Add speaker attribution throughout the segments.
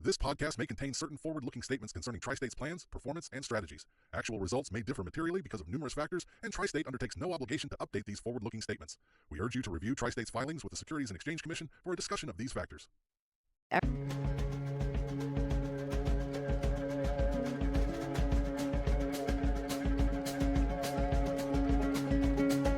Speaker 1: This podcast may contain certain forward-looking statements concerning Tri-State's plans, performance, and strategies. Actual results may differ materially because of numerous factors, and Tri-State undertakes no obligation to update these forward-looking statements. We urge you to review Tri-State's filings with the Securities and Exchange Commission for a discussion of these factors.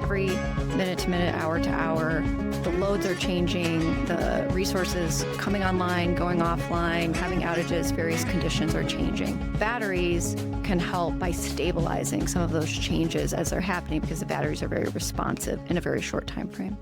Speaker 2: Every minute to minute, hour to hour, the loads are changing, the resources coming online, going offline, having outages, various conditions are changing. Batteries can help by stabilizing some of those changes as they're happening because the batteries are very responsive in a very short time frame.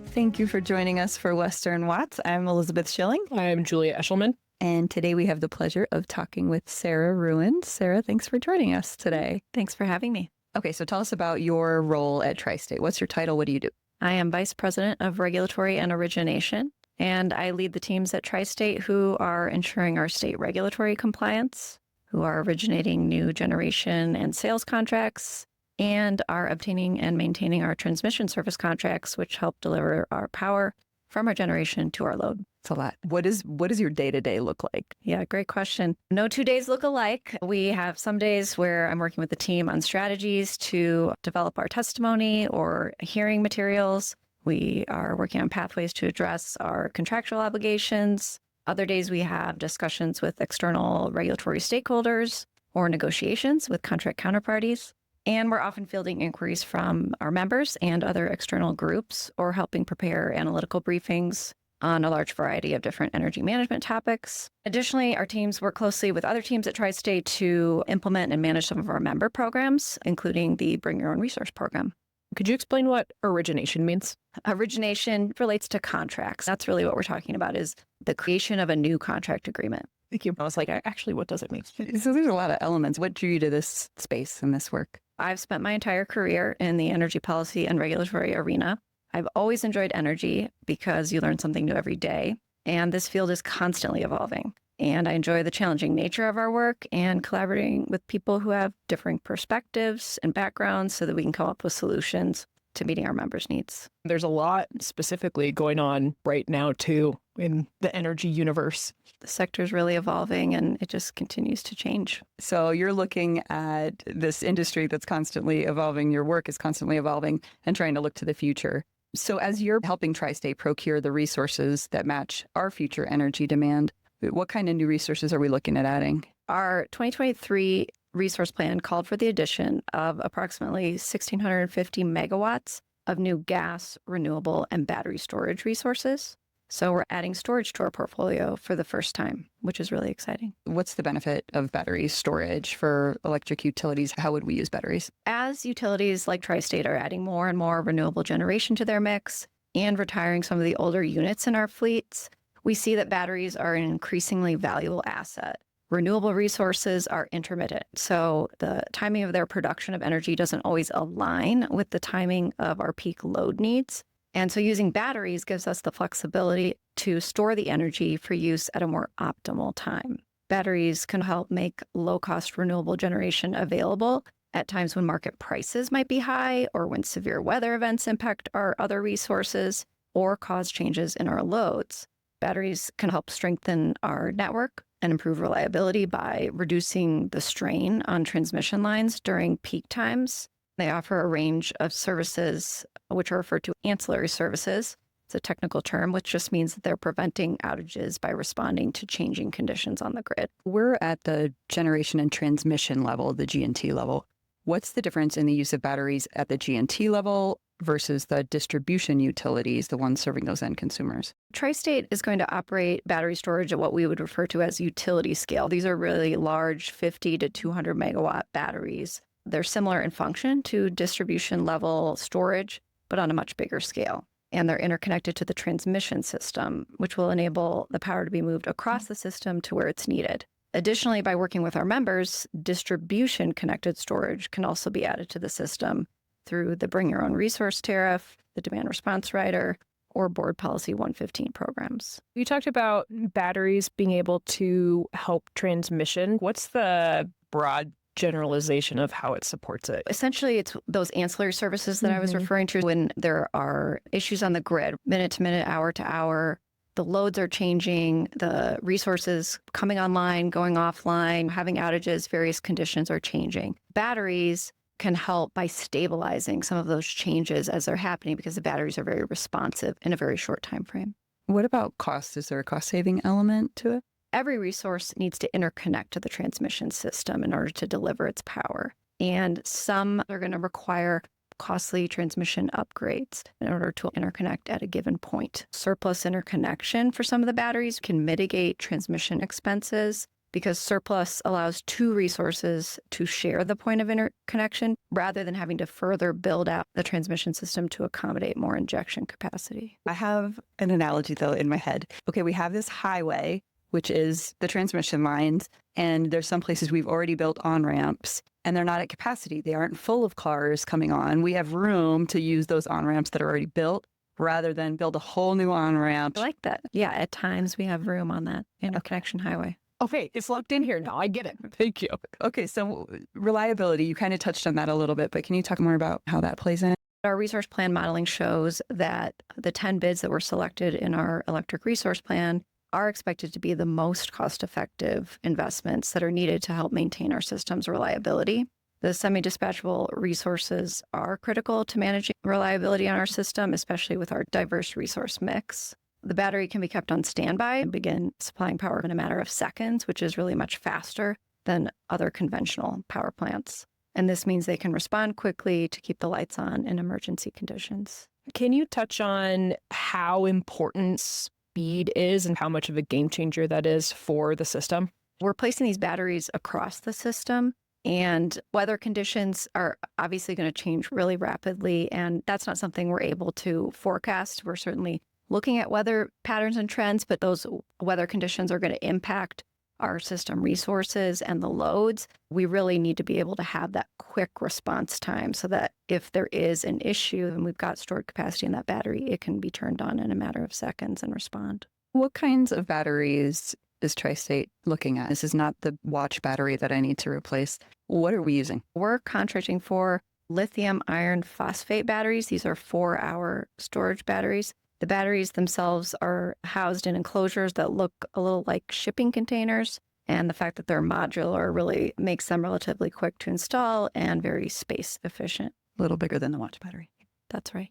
Speaker 3: Thank you for joining us for Western Watts. I'm Elizabeth Shilling.
Speaker 4: I'm Julia Eshelman.
Speaker 3: And today we have the pleasure of talking with Sarah Ruen. Sarah, thanks for joining us today.
Speaker 2: Thanks for having me.
Speaker 3: Okay, so tell us about your role at Tri-State. What's your title? What do you do?
Speaker 2: I am Vice President of Regulatory and Origination, and I lead the teams at Tri-State who are ensuring our state regulatory compliance, who are originating new generation and sales contracts, and are obtaining and maintaining our transmission service contracts, which help deliver our power from our generation to our load.
Speaker 3: It's a lot. What does your day-to-day look like?
Speaker 2: Yeah, great question. No 2 days look alike. We have some days where I'm working with the team on strategies to develop our testimony or hearing materials. We are working on pathways to address our contractual obligations. Other days we have discussions with external regulatory stakeholders or negotiations with contract counterparties. And we're often fielding inquiries from our members and other external groups or helping prepare analytical briefings on a large variety of different energy management topics. Additionally, our teams work closely with other teams at Tri-State to implement and manage some of our member programs, including the Bring Your Own Resource program.
Speaker 4: Could you explain what origination means?
Speaker 2: Origination relates to contracts. That's really what we're talking about, is the creation of a new contract agreement.
Speaker 4: Thank you. I was like, actually, what does it mean?
Speaker 3: So there's a lot of elements. What drew you to this space and this work?
Speaker 2: I've spent my entire career in the energy policy and regulatory arena. I've always enjoyed energy because you learn something new every day, and this field is constantly evolving. And I enjoy the challenging nature of our work and collaborating with people who have differing perspectives and backgrounds so that we can come up with solutions to meeting our members' needs.
Speaker 4: There's a lot specifically going on right now, too, in the energy universe.
Speaker 2: The sector is really evolving, and it just continues to change.
Speaker 3: So you're looking at this industry that's constantly evolving. Your work is constantly evolving and trying to look to the future. So as you're helping Tri-State procure the resources that match our future energy demand, what kind of new resources are we looking at adding?
Speaker 2: Our 2023 resource plan called for the addition of approximately 1,650 megawatts of new gas, renewable, and battery storage resources. So we're adding storage to our portfolio for the first time, which is really exciting.
Speaker 3: What's the benefit of battery storage for electric utilities? How would we use batteries?
Speaker 2: As utilities like Tri-State are adding more and more renewable generation to their mix and retiring some of the older units in our fleets, we see that batteries are an increasingly valuable asset. Renewable resources are intermittent, so the timing of their production of energy doesn't always align with the timing of our peak load needs. And so using batteries gives us the flexibility to store the energy for use at a more optimal time. Batteries can help make low-cost renewable generation available at times when market prices might be high or when severe weather events impact our other resources or cause changes in our loads. Batteries can help strengthen our network and improve reliability by reducing the strain on transmission lines during peak times. They offer a range of services, which are referred to ancillary services. It's a technical term, which just means that they're preventing outages by responding to changing conditions on the grid.
Speaker 3: We're at the generation and transmission level, the G&T level. What's the difference in the use of batteries at the G&T level versus the distribution utilities, the ones serving those end consumers?
Speaker 2: Tri-State is going to operate battery storage at what we would refer to as utility scale. These are really large 50 to 200 megawatt batteries. They're similar in function to distribution level storage, but on a much bigger scale. And they're interconnected to the transmission system, which will enable the power to be moved across the system to where it's needed. Additionally, by working with our members, distribution-connected storage can also be added to the system through the Bring Your Own Resource tariff, the Demand Response Rider, or Board Policy 115 programs.
Speaker 4: You talked about batteries being able to help transmission. What's the broad generalization of how it supports it?
Speaker 2: Essentially, it's those ancillary services that I was referring to when there are issues on the grid, minute to minute, hour to hour. The loads are changing, the resources coming online, going offline, having outages, various conditions are changing. Batteries can help by stabilizing some of those changes as they're happening because the batteries are very responsive in a very short time frame.
Speaker 3: What about cost? Is there a cost-saving element to it?
Speaker 2: Every resource needs to interconnect to the transmission system in order to deliver its power. And some are going to require costly transmission upgrades in order to interconnect at a given point. Surplus interconnection for some of the batteries can mitigate transmission expenses because surplus allows two resources to share the point of interconnection rather than having to further build out the transmission system to accommodate more injection capacity.
Speaker 3: I have an analogy, though, in my head. Okay, we have this highway, which is the transmission lines, and there's some places we've already built on-ramps, and they're not at capacity. They aren't full of cars coming on. We have room to use those on-ramps that are already built rather than build a whole new on-ramp.
Speaker 2: I like that. Yeah, at times we have room on that interconnection highway.
Speaker 4: Okay, it's locked in here now. I get it.
Speaker 3: Thank you. Okay, so reliability, you kind of touched on that a little bit, but can you talk more about how that plays in?
Speaker 2: Our resource plan modeling shows that the 10 bids that were selected in our electric resource plan are expected to be the most cost-effective investments that are needed to help maintain our system's reliability. The semi-dispatchable resources are critical to managing reliability on our system, especially with our diverse resource mix. The battery can be kept on standby and begin supplying power in a matter of seconds, which is really much faster than other conventional power plants. And this means they can respond quickly to keep the lights on in emergency conditions.
Speaker 4: Can you touch on how important speed is and how much of a game changer that is for the system?
Speaker 2: We're placing these batteries across the system, and weather conditions are obviously going to change really rapidly, and that's not something we're able to forecast. We're certainly looking at weather patterns and trends, but those weather conditions are going to impact our system resources and the loads. We really need to be able to have that quick response time so that if there is an issue and we've got stored capacity in that battery, it can be turned on in a matter of seconds and respond.
Speaker 3: What kinds of batteries is Tri-State looking at? This is not the watch battery that I need to replace. What are we using?
Speaker 2: We're contracting for lithium iron phosphate batteries. These are 4-hour storage batteries. The batteries themselves are housed in enclosures that look a little like shipping containers, and the fact that they're modular really makes them relatively quick to install and very space efficient.
Speaker 3: A little bigger than the watch battery.
Speaker 2: That's right.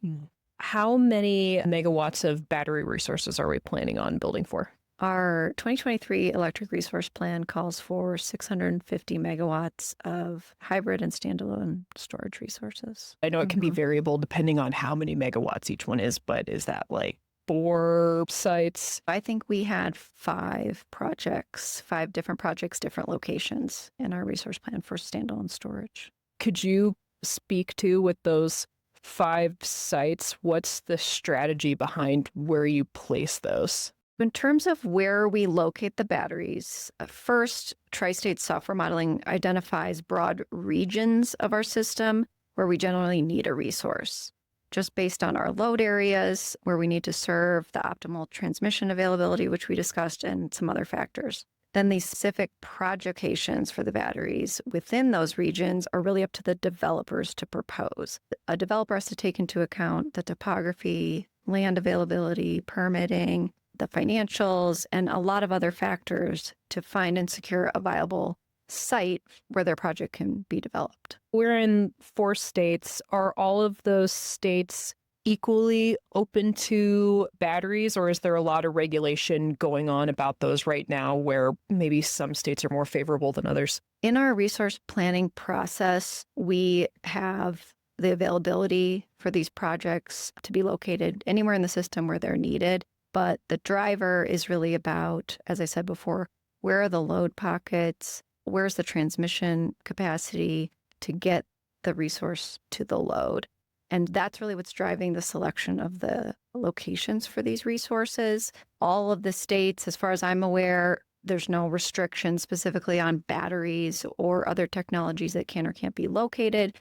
Speaker 4: How many megawatts of battery resources are we planning on building for?
Speaker 2: Our 2023 electric resource plan calls for 650 megawatts of hybrid and standalone storage resources.
Speaker 4: I know it can be variable depending on how many megawatts each one is, but is that like 4 sites?
Speaker 2: I think we had 5 different projects, different locations in our resource plan for standalone storage.
Speaker 4: Could you speak to, with those 5 sites, what's the strategy behind where you place those?
Speaker 2: In terms of where we locate the batteries, first, Tri-State software modeling identifies broad regions of our system where we generally need a resource, just based on our load areas, where we need to serve, the optimal transmission availability, which we discussed, and some other factors. Then these specific project locations for the batteries within those regions are really up to the developers to propose. A developer has to take into account the topography, land availability, permitting, the financials, and a lot of other factors to find and secure a viable site where their project can be developed.
Speaker 4: We're in 4 states. Are all of those states equally open to batteries, or is there a lot of regulation going on about those right now where maybe some states are more favorable than others?
Speaker 2: In our resource planning process, we have the availability for these projects to be located anywhere in the system where they're needed. But the driver is really about, as I said before, where are the load pockets? Where's the transmission capacity to get the resource to the load? And that's really what's driving the selection of the locations for these resources. All of the states, as far as I'm aware, there's no restriction specifically on batteries or other technologies that can or can't be located.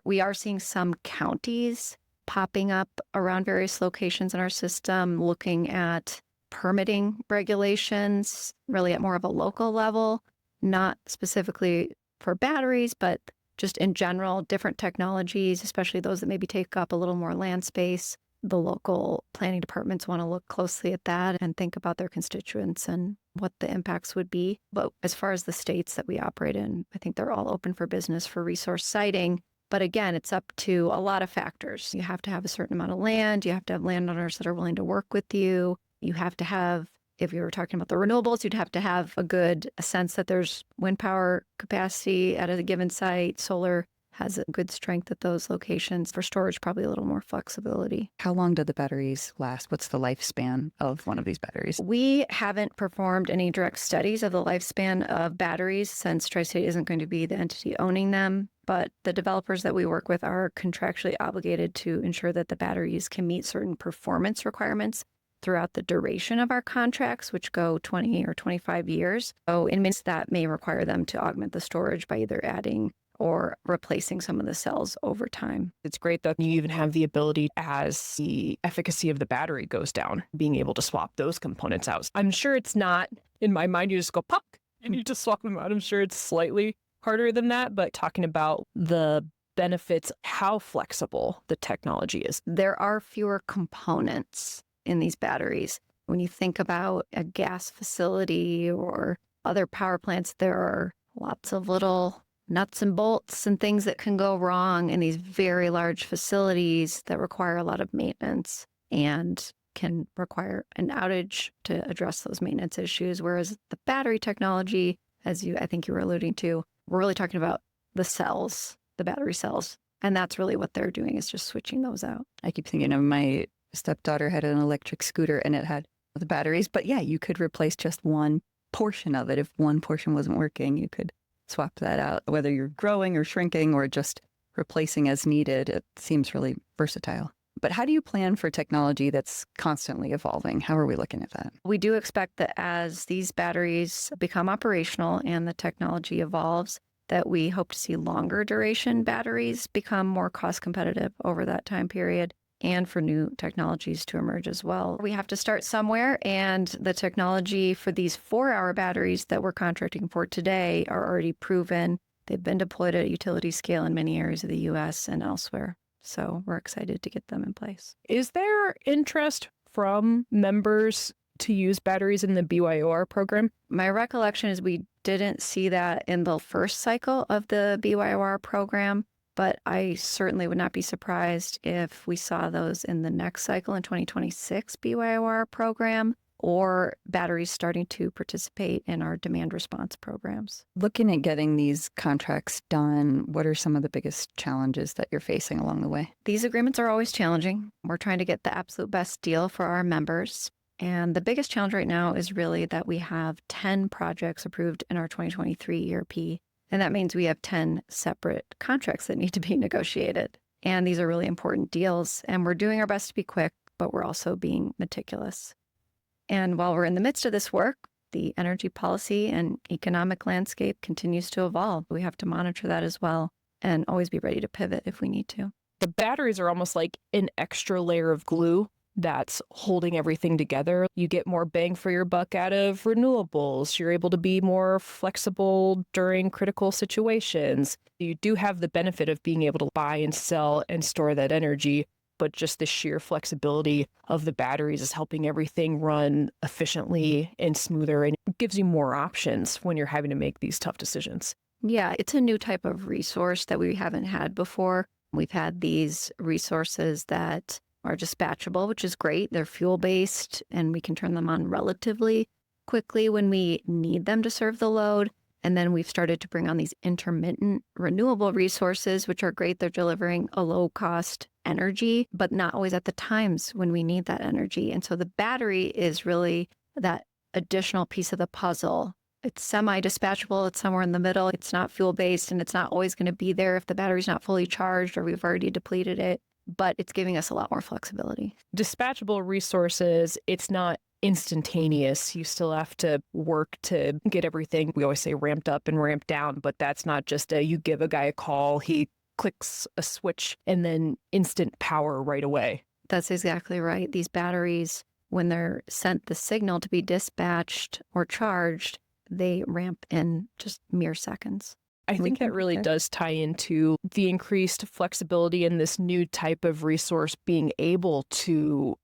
Speaker 2: We are seeing some counties popping up around various locations in our system, looking at permitting regulations, really at more of a local level, not specifically for batteries, but just in general, different technologies, especially those that maybe take up a little more land space, the local planning departments want to look closely at that and think about their constituents and what the impacts would be. But as far as the states that we operate in, I think they're all open for business for resource siting. But again, it's up to a lot of factors. You have to have a certain amount of land. You have to have landowners that are willing to work with you. You have to have, if you were talking about the renewables, you'd have to have a sense that there's wind power capacity at a given site. Solar has a good strength at those locations. For storage, probably a little more flexibility.
Speaker 3: How long do the batteries last? What's the lifespan of one of these batteries?
Speaker 2: We haven't performed any direct studies of the lifespan of batteries since Tri-State isn't going to be the entity owning them. But the developers that we work with are contractually obligated to ensure that the batteries can meet certain performance requirements throughout the duration of our contracts, which go 20 or 25 years. So in minutes, that may require them to augment the storage by either adding or replacing some of the cells over time.
Speaker 4: It's great that you even have the ability, as the efficacy of the battery goes down, being able to swap those components out. I'm sure it's not, in my mind, you just go pop and you just swap them out. I'm sure it's slightly harder than that, but talking about the benefits, how flexible the technology is.
Speaker 2: There are fewer components in these batteries. When you think about a gas facility or other power plants, there are lots of little nuts and bolts and things that can go wrong in these very large facilities that require a lot of maintenance and can require an outage to address those maintenance issues. Whereas the battery technology, I think you were alluding to, we're really talking about the cells, the battery cells. And that's really what they're doing, is just switching those out.
Speaker 3: I keep thinking of my stepdaughter had an electric scooter and it had the batteries. But yeah, you could replace just one portion of it. If one portion wasn't working, you could swap that out, whether you're growing or shrinking or just replacing as needed. It seems really versatile. But how do you plan for technology that's constantly evolving? How are we looking at that?
Speaker 2: We do expect that as these batteries become operational and the technology evolves, that we hope to see longer duration batteries become more cost competitive over that time period, and for new technologies to emerge as well. We have to start somewhere, and the technology for these 4-hour batteries that we're contracting for today are already proven. They've been deployed at utility scale in many areas of the U.S. and elsewhere. So we're excited to get them in place.
Speaker 4: Is there interest from members to use batteries in the BYOR program?
Speaker 2: My recollection is we didn't see that in the first cycle of the BYOR program, but I certainly would not be surprised if we saw those in the next cycle in 2026 BYOR program, or batteries starting to participate in our demand response programs.
Speaker 3: Looking at getting these contracts done, what are some of the biggest challenges that you're facing along the way?
Speaker 2: These agreements are always challenging. We're trying to get the absolute best deal for our members. And the biggest challenge right now is really that we have 10 projects approved in our 2023 ERP. And that means we have 10 separate contracts that need to be negotiated. And these are really important deals. And we're doing our best to be quick, but we're also being meticulous. And while we're in the midst of this work, the energy policy and economic landscape continues to evolve. We have to monitor that as well and always be ready to pivot if we need to.
Speaker 4: The batteries are almost like an extra layer of glue that's holding everything together. You get more bang for your buck out of renewables. You're able to be more flexible during critical situations. You do have the benefit of being able to buy and sell and store that energy, but just the sheer flexibility of the batteries is helping everything run efficiently and smoother, and it gives you more options when you're having to make these tough decisions.
Speaker 2: Yeah, it's a new type of resource that we haven't had before. We've had these resources that are dispatchable, which is great. They're fuel-based, and we can turn them on relatively quickly when we need them to serve the load. And then we've started to bring on these intermittent renewable resources, which are great. They're delivering a low-cost energy, but not always at the times when we need that energy. And so the battery is really that additional piece of the puzzle. It's semi-dispatchable. It's somewhere in the middle. It's not fuel-based, and it's not always going to be there if the battery's not fully charged or we've already depleted it. But it's giving us a lot more flexibility.
Speaker 4: Dispatchable resources, it's not instantaneous. You still have to work to get everything, we always say, ramped up and ramped down, but that's not just you give a guy a call, he clicks a switch, and then instant power right away.
Speaker 2: That's exactly right. These batteries, when they're sent the signal to be dispatched or charged, they ramp in just mere seconds.
Speaker 4: I think
Speaker 3: can
Speaker 4: that really
Speaker 3: compare.
Speaker 4: does tie into the increased flexibility in this new type of resource being able to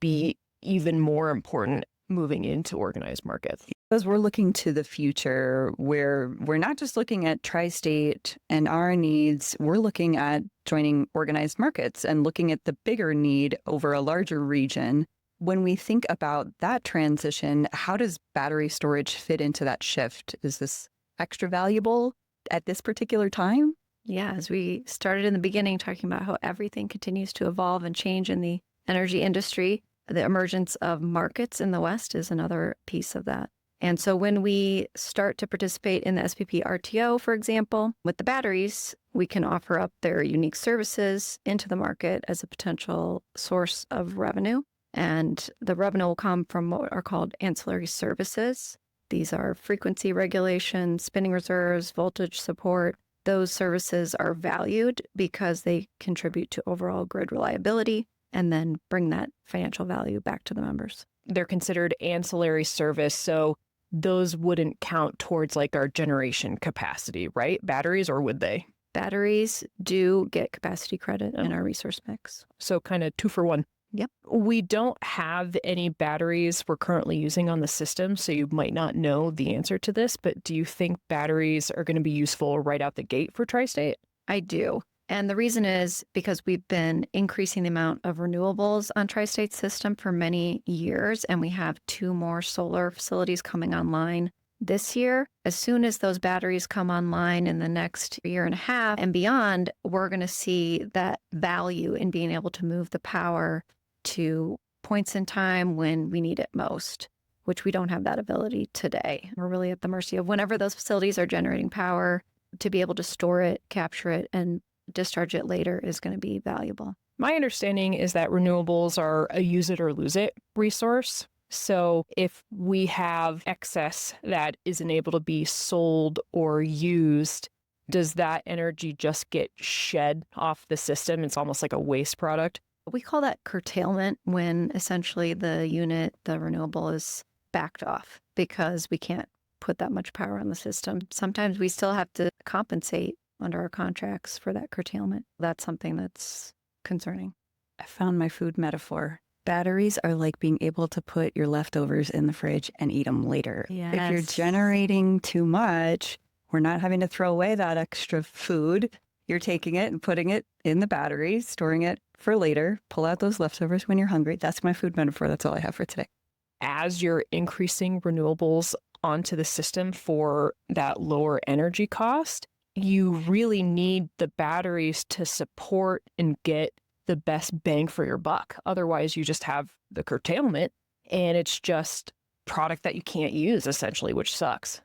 Speaker 4: be even more important moving into organized markets.
Speaker 3: As we're looking to the future, where we're not just looking at tri-state and our needs, we're looking at joining organized markets and looking at the bigger need over a larger region. When we think about that transition, how does battery storage fit into that shift? Is this extra valuable at this particular time?
Speaker 2: Yeah, as we started in the beginning talking about how everything continues to evolve and change in the energy industry, the emergence of markets in the West is another piece of that. And so when we start to participate in the SPP RTO, for example, with the batteries, we can offer up their unique services into the market as a potential source of revenue. And the revenue will come from what are called ancillary services. These are frequency regulation, spinning reserves, voltage support. Those services are valued because they contribute to overall grid reliability and then bring that financial value back to the members.
Speaker 4: They're considered ancillary service, so those wouldn't count towards like our generation capacity, right? Batteries, or would they?
Speaker 2: Batteries do get capacity credit in our resource mix.
Speaker 4: So kind of 2 for 1.
Speaker 2: Yep.
Speaker 4: We don't have any batteries we're currently using on the system, so you might not know the answer to this, but do you think batteries are going to be useful right out the gate for Tri-State?
Speaker 2: I do. And the reason is because we've been increasing the amount of renewables on Tri-State's system for many years, and we have 2 more solar facilities coming online this year. As soon as those batteries come online in the next year and a half and beyond, we're going to see that value in being able to move the power to points in time when we need it most, which we don't have that ability today. We're really at the mercy of whenever those facilities are generating power. To be able to store it, capture it, and discharge it later is going to be valuable.
Speaker 4: My understanding is that renewables are a use it or lose it resource. So if we have excess that isn't able to be sold or used, does that energy just get shed off the system? It's almost like a waste product.
Speaker 2: We call that curtailment when essentially the unit, the renewable, is backed off because we can't put that much power on the system. Sometimes we still have to compensate under our contracts for that curtailment. That's something that's concerning.
Speaker 3: I found my food metaphor. Batteries are like being able to put your leftovers in the fridge and eat them later.
Speaker 2: Yes.
Speaker 3: If you're generating too much, we're not having to throw away that extra food. You're taking it and putting it in the battery, storing it for later, pull out those leftovers when you're hungry. That's my food metaphor. That's all I have for today.
Speaker 4: As you're increasing renewables onto the system for that lower energy cost, you really need the batteries to support and get the best bang for your buck. Otherwise, you just have the curtailment and it's just product that you can't use, essentially, which sucks.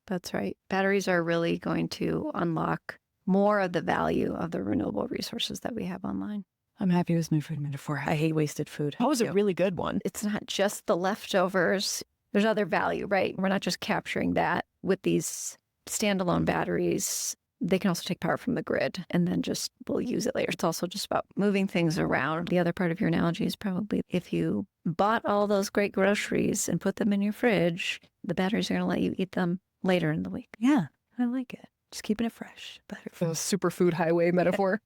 Speaker 2: That's right. Batteries are really going to unlock more of the value of the renewable resources that we have online.
Speaker 3: I'm happy with my food metaphor. I hate wasted food.
Speaker 4: That was a really good one.
Speaker 2: It's not just the leftovers. There's other value, right? We're not just capturing that with these standalone batteries. They can also take power from the grid and then just we'll use it later. It's also just about moving things around. The other part of your analogy is probably if you bought all those great groceries and put them in your fridge, the batteries are going to let you eat them later in the week.
Speaker 3: Yeah, I like it. Just keeping it fresh. Better.
Speaker 4: A superfood highway metaphor.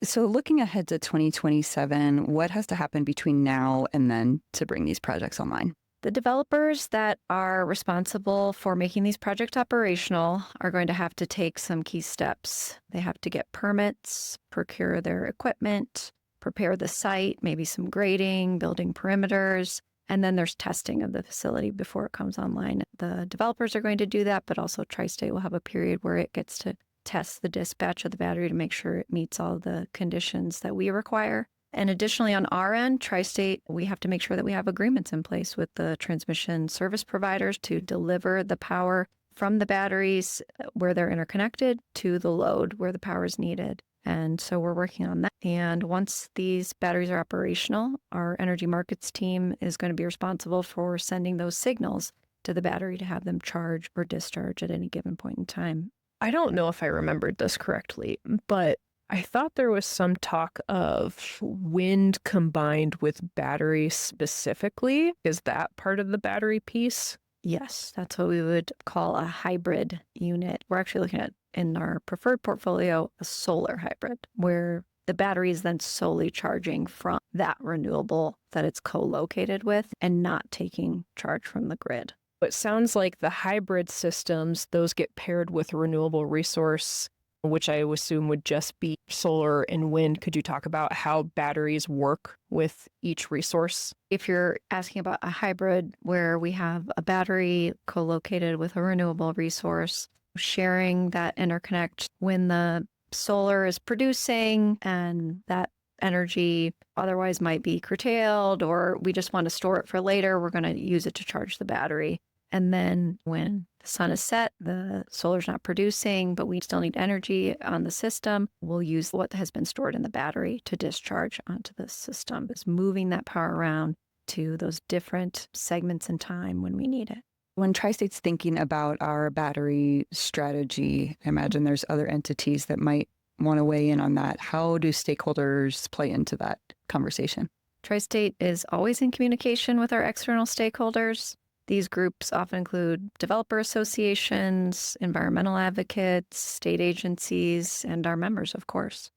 Speaker 3: So looking ahead to 2027, what has to happen between now and then to bring these projects online?
Speaker 2: The developers that are responsible for making these projects operational are going to have to take some key steps. They have to get permits, procure their equipment, prepare the site, maybe some grading, building perimeters, and then there's testing of the facility before it comes online. The developers are going to do that, but also Tri-State will have a period where it gets to test the dispatch of the battery to make sure it meets all the conditions that we require. And additionally, on our end, Tri-State, we have to make sure that we have agreements in place with the transmission service providers to deliver the power from the batteries where they're interconnected to the load where the power is needed. And so we're working on that. And once these batteries are operational, our energy markets team is going to be responsible for sending those signals to the battery to have them charge or discharge at any given point in time.
Speaker 4: I don't know if I remembered this correctly, but I thought there was some talk of wind combined with battery specifically. Is that part of the battery piece?
Speaker 2: Yes, that's what we would call a hybrid unit. We're actually looking at, in our preferred portfolio, a solar hybrid, where the battery is then solely charging from that renewable that it's co-located with and not taking charge from the grid.
Speaker 4: It sounds like the hybrid systems, those get paired with a renewable resource, which I assume would just be solar and wind. Could you talk about how batteries work with each resource?
Speaker 2: If you're asking about a hybrid where we have a battery co-located with a renewable resource, sharing that interconnect when the solar is producing and that energy otherwise might be curtailed, or we just want to store it for later, we're going to use it to charge the battery. And then when the sun is set, the solar's not producing, but we still need energy on the system, we'll use what has been stored in the battery to discharge onto the system. It's moving that power around to those different segments in time when we need it.
Speaker 3: When Tri-State's thinking about our battery strategy, I imagine there's other entities that might want to weigh in on that. How do stakeholders play into that conversation?
Speaker 2: Tri-State is always in communication with our external stakeholders. These groups often include developer associations, environmental advocates, state agencies, and our members, of course.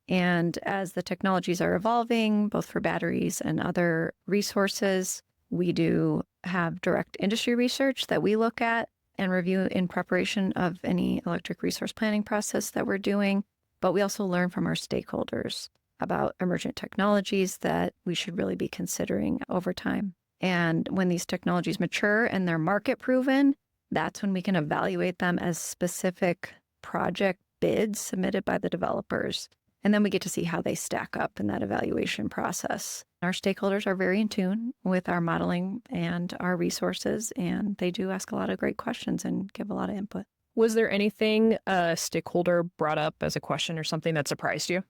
Speaker 2: And as the technologies are evolving, both for batteries and other resources, we do have direct industry research that we look at and review in preparation of any electric resource planning process that we're doing. But we also learn from our stakeholders about emergent technologies that we should really be considering over time. And when these technologies mature and they're market proven, that's when we can evaluate them as specific project bids submitted by the developers. And then we get to see how they stack up in that evaluation process. Our stakeholders are very in tune with our modeling and our resources, and they do ask a lot of great questions and give a lot of input.
Speaker 4: Was there anything a stakeholder brought up as a question or something that surprised you?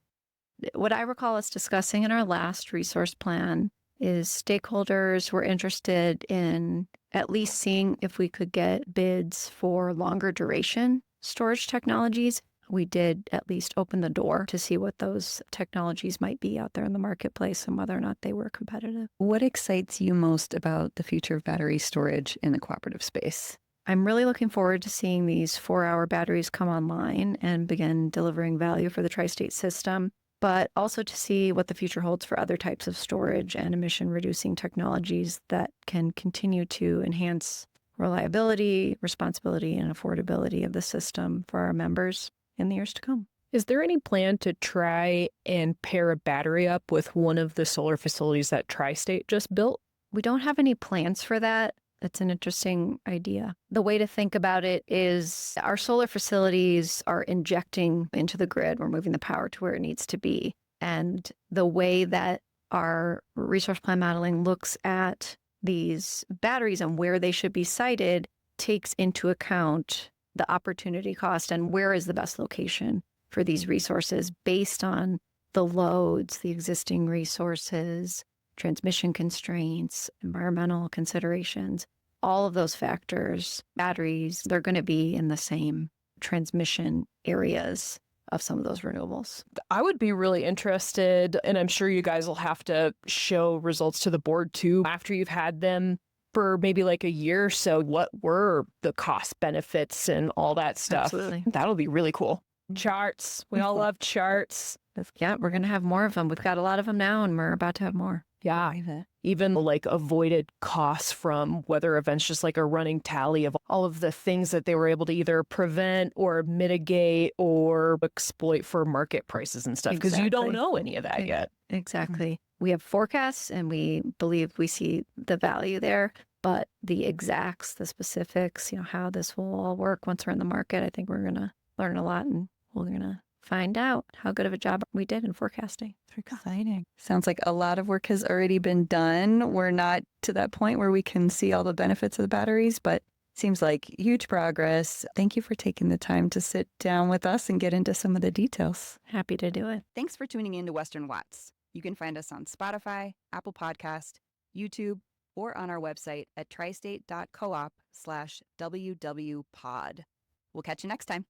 Speaker 2: What I recall us discussing in our last resource plan is stakeholders were interested in at least seeing if we could get bids for longer duration storage technologies. We did at least open the door to see what those technologies might be out there in the marketplace and whether or not they were competitive.
Speaker 3: What excites you most about the future of battery storage in the cooperative space?
Speaker 2: I'm really looking forward to seeing these 4-hour batteries come online and begin delivering value for the tri-state system, but also to see what the future holds for other types of storage and emission-reducing technologies that can continue to enhance reliability, responsibility, and affordability of the system for our members in the years to come.
Speaker 4: Is there any plan to try and pair a battery up with one of the solar facilities that Tri-State just built?
Speaker 2: We don't have any plans for that. It's an interesting idea. The way to think about it is our solar facilities are injecting into the grid. We're moving the power to where it needs to be. And the way that our resource plan modeling looks at these batteries and where they should be sited takes into account the opportunity cost and where is the best location for these resources based on the loads, the existing resources, transmission constraints, environmental considerations, all of those factors. Batteries, they're going to be in the same transmission areas of some of those renewables.
Speaker 4: I would be really interested, and I'm sure you guys will have to show results to the board too after you've had them for maybe like a year or so. What were the cost benefits and all that stuff?
Speaker 2: Absolutely.
Speaker 4: That'll be really cool. Charts. We all love charts.
Speaker 2: Yeah, we're going to have more of them. We've got a lot of them now, and we're about to have more.
Speaker 4: Yeah. Even like avoided costs from weather events, just like a running tally of all of the things that they were able to either prevent or mitigate or exploit for market prices and stuff, because you don't know any of that yet.
Speaker 2: Exactly. We have forecasts and we believe we see the value there, but the exacts, the specifics, how this will all work once we're in the market, I think we're going to learn a lot and we're going to find out how good of a job we did in forecasting.
Speaker 3: Exciting. Sounds like a lot of work has already been done. We're not to that point where we can see all the benefits of the batteries, but seems like huge progress. Thank you for taking the time to sit down with us and get into some of the details.
Speaker 2: Happy to do it.
Speaker 3: Thanks for tuning in to Western Watts. You can find us on Spotify, Apple Podcast, YouTube, or on our website at tristate.coop/WWpod. We'll catch you next time.